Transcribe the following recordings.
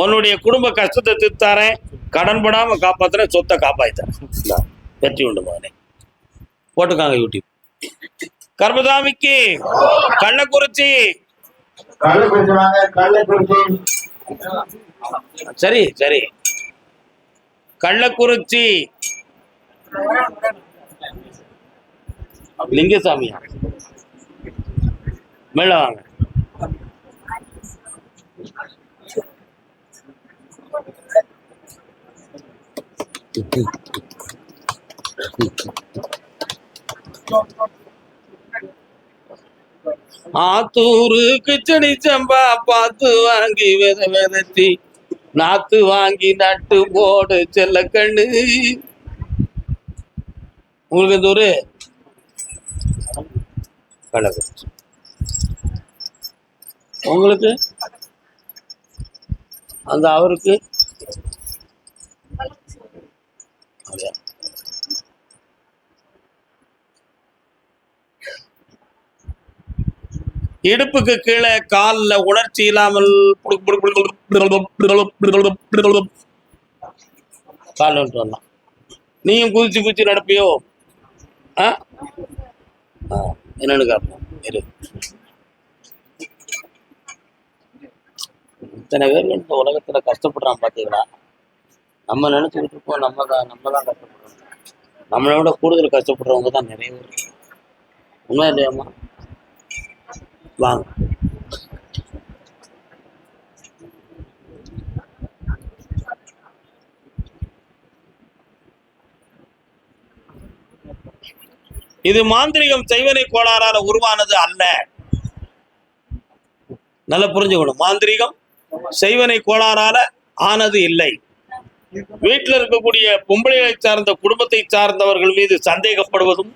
உன்னுடைய குடும்ப கஷ்டத்தை தீர்த்தாரேன், கடன் படாம காப்பாத்துறேன், சொத்தை காப்பாத்தாரேன். வெற்றி உண்டு மகனே. போட்டுக்காங்க யூடியூப். கர்மசாமிக்கு கள்ளக்குறிச்சி. சரி சரி, கள்ளக்குறிச்சி லிங்கசாமியா, மேல வாங்க. ஆத்தூரு கிச்சடி சம்பா பார்த்து வாங்கி விதைச்சி நாத்து வாங்கி நட்டு போடு செல்ல கண்ணு. உங்களுக்கு இந்த ஒரு கள்ளக்குறிச்சி, உங்களுக்கு அந்த அவருக்கு இடுப்புக்கு கீழே காலில் உணர்ச்சி இல்லாமல் கால் வரலாம். நீயும் குதிச்சு குதிச்சு நடப்பியோ? என்னன்னு காப்போம். இத்தனை பேர் இந்த உலகத்துல கஷ்டப்படுறான் பாத்தீங்களா? நம்ம நினைச்சுக்கிட்டு இருக்கோம் நம்ம தான் கஷ்டப்படுறோம். நம்மளோட கூடுதல் கஷ்டப்படுறவங்க தான் நிறைய பேர். உண்மை இல்லையாம்மா? வாங்க. இது மாந்திரிகம் செய்வனை கோளாறால உருவானது அல்ல. நல்லா புரிஞ்சுக்கணும். மாந்திரிகம் செய்வனை கோளாறால ஆனது இல்லை. வீட்டில் இருக்கக்கூடிய பொம்பளைகளை சார்ந்த குடும்பத்தை சார்ந்தவர்கள் மீது சந்தேகப்படுவதும்,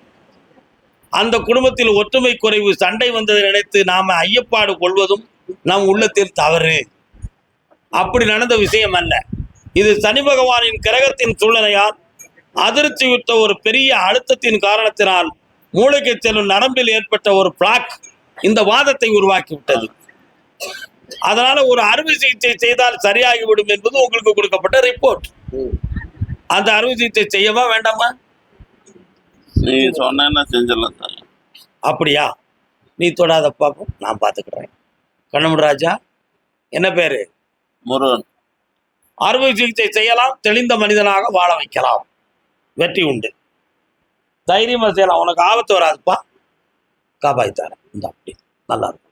அந்த குடும்பத்தில் ஒற்றுமை குறைவு சண்டை வந்ததை நினைத்து நாம ஐயப்பாடு கொள்வதும் நம் உள்ளத்தில் தவறு. அப்படி நடந்த விஷயம் அல்ல. இது சனி பகவானின் கிரகத்தின் சூழ்நிலையால் அதிர்ச்சியுற்ற ஒரு பெரிய அழுத்தத்தின் காரணத்தினால் மூளைக்கு செல்லும் நரம்பில் ஏற்பட்ட ஒரு பிளாக் இந்த வாதத்தை உருவாக்கி விட்டது. அதனால ஒரு அறுவை சிகிச்சை செய்தால் சரியாகிவிடும் என்பது உங்களுக்கு கொடுக்கப்பட்ட ரிப்போர்ட். அந்த அறுவை சிகிச்சை செய்யவா வேண்டாமா? நீ சொன்ன செஞ்சிடலாம். அப்படியா? நீ தொடாத பாப்போம், நான் பார்த்துக்கிறேன். கண்ணமுடி ராஜா, என்ன பேரு? முருகன். அறுவை சிகிச்சை செய்யலாம், தெளிந்த மனிதனாக வாழ வைக்கலாம், வெற்றி உண்டு. தைரியமா செய்யலாம், உனக்கு ஆபத்து வராதுப்பா, காப்பாய்த்தாரேன். இந்த அப்படி நல்லா இருக்கும்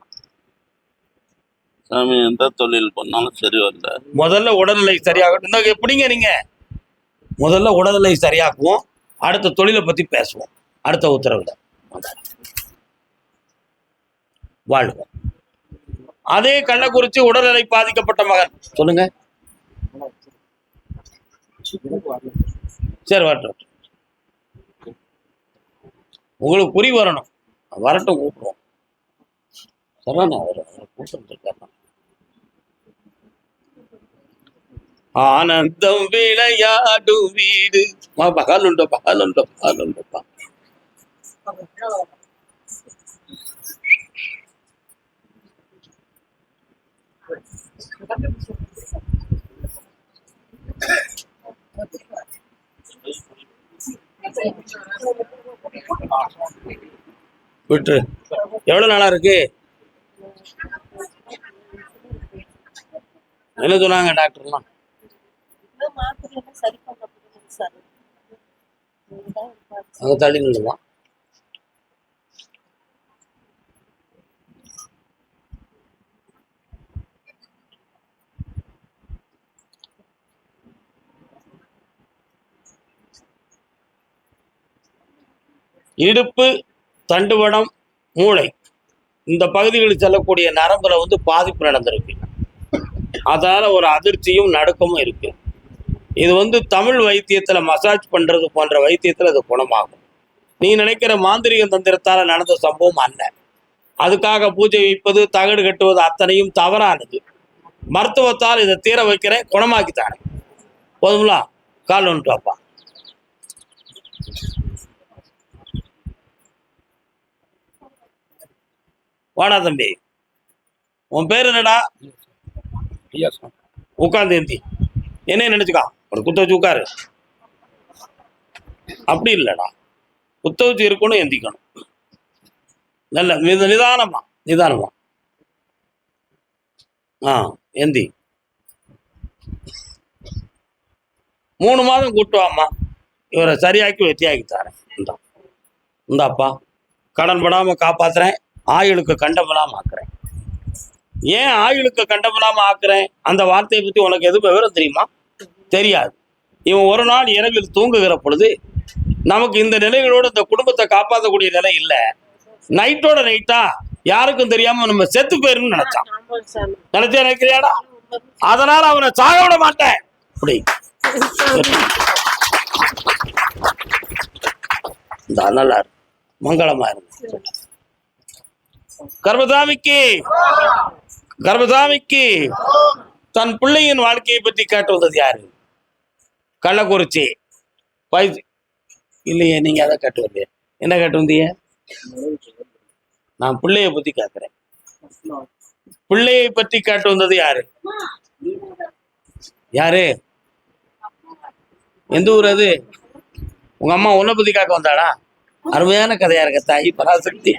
சாமி. எந்த தொழில் பண்ணாலும் சரி வரல. முதல்ல உடல்நிலை சரியாகட்டும். எப்படிங்க நீங்க முதல்ல உடல்நிலை சரியாக்குவோம், அடுத்த தொழிலை பத்தி பேசுவோம். அடுத்த உத்தரவுல வாழ்வோம். அதே கள்ளக்குறிச்சி உடல்நிலை பாதிக்கப்பட்ட மகன் சொல்லுங்க. சரி வரட்டும், உங்களுக்கு புரி வரணும், வரட்டும், கூப்பிடுவோம். சரணா கூப்பிட்டு ஆனந்தம் விளையாடு வீடு பகலுண்டோ பகலுண்டோ பகலுண்டோப்பா. விட்டு எவ்வளவு நாளா இருக்கு? என்ன சொன்னாங்க டாக்டர்லாம்? அங்க தள்ளி நின்றுதான். இடுப்பு, தண்டுவடம், மூளை இந்த பகுதிகளில் செல்லக்கூடிய நரம்புல பாதிப்பு நடந்திருக்கு. அதனால ஒரு அதிர்ச்சியும் நடுக்கமும் இருக்கு. இது தமிழ் வைத்தியத்துல மசாஜ் பண்றது போன்ற வைத்தியத்துல அது குணமாகும். நீ நினைக்கிற மாந்திரிக தந்திரத்தால நடந்த சம்பவம் அல்ல. அதுக்காக பூஜை வைப்பது, தகடு கட்டுவது அத்தனையும் தவறானது. மருத்துவத்தால் இதை தீர வைக்கிறேன், குணமாக்கித்தானே. போதுங்களா? கால் வந்துட்டு வாப்பா. வாடா தம்பி. உன் பேர் என்னடா? ஐயா சார். உட்காந்து எந்தி. என்ன நினைச்சுக்கா, ஒரு குத்த வச்சு உட்காரு. அப்படி இல்லைடா, குத்த வச்சு இருக்கணும், எந்திக்கணும். நல்ல நிதானமா நிதானமா. எந்தி. 3 மாதம் கூட்டு வாம்மா, இவரை சரியாக்கி வெற்றியாக்கி தரேன். இந்தாப்பா, கடன் படாம காப்பாத்துறேன், ஆயுளுக்கு கண்டமில்லாம ஆக்குறேன். ஏன் ஆயுளுக்கு கண்டமில்லாம ஆக்குறேன்? அந்த வார்த்தையை பத்தி உனக்கு எதுவும் விவரம் தெரியுமா? தெரியாது. இவன் ஒரு நாள் இரவில் தூங்குகிற பொழுது நமக்கு இந்த நிலைகளோடு இந்த குடும்பத்தை காப்பாற்றக்கூடிய நிலை இல்லை, நைட்டோட நைட்டா யாருக்கும் தெரியாம நம்ம செத்து போயிருன்னு நினைச்சான். நினைக்கிறியாடா? அதனால அவனை சாக விட மாட்டேன். அப்படி நல்லா மங்களமா இருக்கு. கர்மசாமிக்கு தன் பிள்ளையின் வாழ்க்கையை பற்றி கேட்டு வந்தது யாரு? கள்ளக்குறிச்சி இல்லையே, நீங்க அதை கேட்டு வந்தீங்க. என்ன கேட்டு வந்தீங்க? நான் பிள்ளைய பத்தி கேட்கிறேன். பிள்ளையை பற்றி கேட்டு வந்தது யாரு? யாரு? எந்த ஊர் அது? உங்க அம்மா உன்னை பத்தி கேட்க வந்தாடா? அருமையான கதையா இருக்க தாய் பராசக்தி.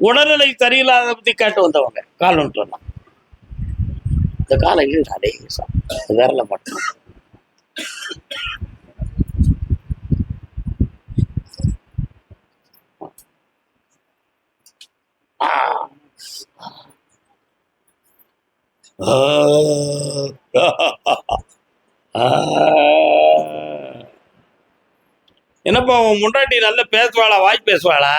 உடல்நிலை சரியில்லாத பத்தி கேட்டு வந்தவங்க. கால் ஒன்று வரலாம், இந்த காலையில் அதே விரல மட்டும். என்னப்பா உன் முன்னாடி நல்ல பேசுவாளா? வாய் பேசுவாளா?